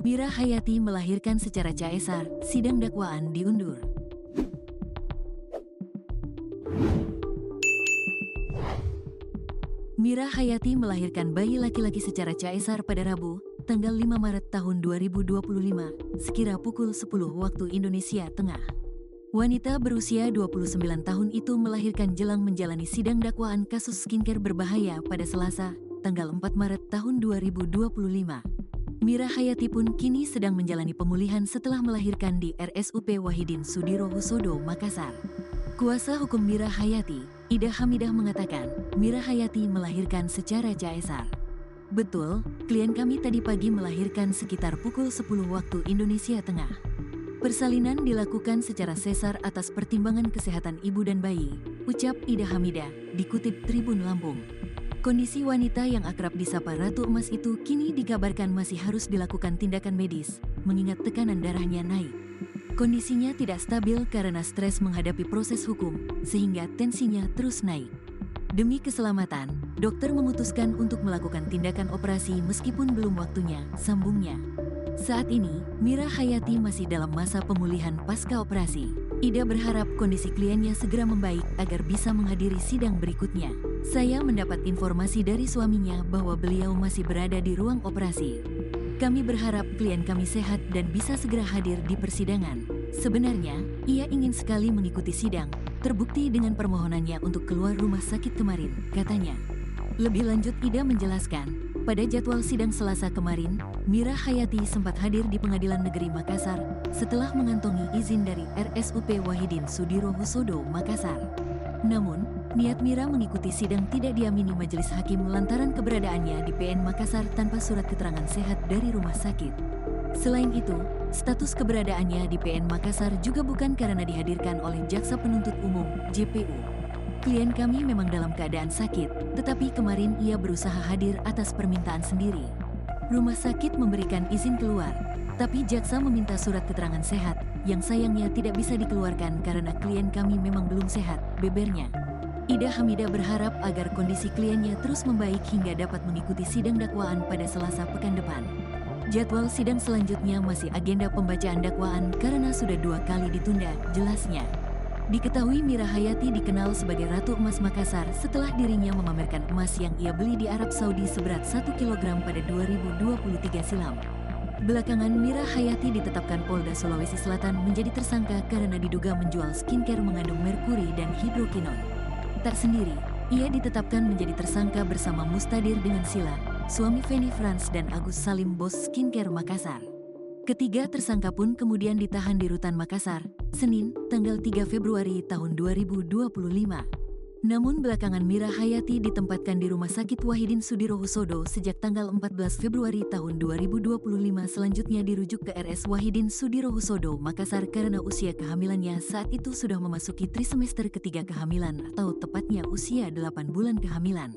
Mira Hayati melahirkan secara caesar, sidang dakwaan diundur. Mira Hayati melahirkan bayi laki-laki secara caesar pada Rabu, tanggal 5 Maret tahun 2025, sekira pukul 10 waktu Indonesia Tengah. Wanita berusia 29 tahun itu melahirkan jelang menjalani sidang dakwaan kasus skincare berbahaya pada Selasa, tanggal 4 Maret tahun 2025. Mira Hayati pun kini sedang menjalani pemulihan setelah melahirkan di RSUP Wahidin Sudirohusodo, Makassar. Kuasa hukum Mira Hayati, Ida Hamidah mengatakan, Mira Hayati melahirkan secara caesar. Betul, klien kami tadi pagi melahirkan sekitar pukul 10 waktu Indonesia Tengah. Persalinan dilakukan secara sesar atas pertimbangan kesehatan ibu dan bayi, ucap Ida Hamidah, dikutip Tribun Lampung. Kondisi wanita yang akrab disapa Ratu Emas itu kini dikabarkan masih harus dilakukan tindakan medis, mengingat tekanan darahnya naik. Kondisinya tidak stabil karena stres menghadapi proses hukum, sehingga tensinya terus naik. Demi keselamatan, dokter memutuskan untuk melakukan tindakan operasi meskipun belum waktunya, sambungnya. Saat ini, Mira Hayati masih dalam masa pemulihan pasca operasi. Ida berharap kondisi kliennya segera membaik agar bisa menghadiri sidang berikutnya. Saya mendapat informasi dari suaminya bahwa beliau masih berada di ruang operasi. Kami berharap klien kami sehat dan bisa segera hadir di persidangan. Sebenarnya, ia ingin sekali mengikuti sidang, terbukti dengan permohonannya untuk keluar rumah sakit kemarin, katanya. Lebih lanjut, Ida menjelaskan, pada jadwal sidang Selasa kemarin, Mira Hayati sempat hadir di Pengadilan Negeri Makassar setelah mengantongi izin dari RSUP Wahidin Sudirohusodo, Makassar. Namun, niat Mira mengikuti sidang tidak diamini majelis hakim lantaran keberadaannya di PN Makassar tanpa surat keterangan sehat dari rumah sakit. Selain itu, status keberadaannya di PN Makassar juga bukan karena dihadirkan oleh Jaksa Penuntut Umum, JPU. Klien kami memang dalam keadaan sakit, tetapi kemarin ia berusaha hadir atas permintaan sendiri. Rumah sakit memberikan izin keluar, tapi jaksa meminta surat keterangan sehat, yang sayangnya tidak bisa dikeluarkan karena klien kami memang belum sehat, bebernya. Ida Hamidah berharap agar kondisi kliennya terus membaik hingga dapat mengikuti sidang dakwaan pada Selasa pekan depan. Jadwal sidang selanjutnya masih agenda pembacaan dakwaan karena sudah 2 kali ditunda, jelasnya. Diketahui Mira Hayati dikenal sebagai Ratu Emas Makassar setelah dirinya memamerkan emas yang ia beli di Arab Saudi seberat 1 kg pada 2023 silam. Belakangan Mira Hayati ditetapkan Polda Sulawesi Selatan menjadi tersangka karena diduga menjual skincare mengandung merkuri dan hidrokinon. Tak sendiri, ia ditetapkan menjadi tersangka bersama Mustadir dengan Sila, suami Feni Frans dan Agus Salim bos skincare Makassar. Ketiga tersangka pun kemudian ditahan di Rutan Makassar, Senin, tanggal 3 Februari tahun 2025. Namun belakangan Mira Hayati ditempatkan di Rumah Sakit Wahidin Sudirohusodo sejak tanggal 14 Februari tahun 2025 selanjutnya dirujuk ke RS Wahidin Sudirohusodo, Makassar karena usia kehamilannya saat itu sudah memasuki trimester ketiga kehamilan atau tepatnya usia 8 bulan kehamilan.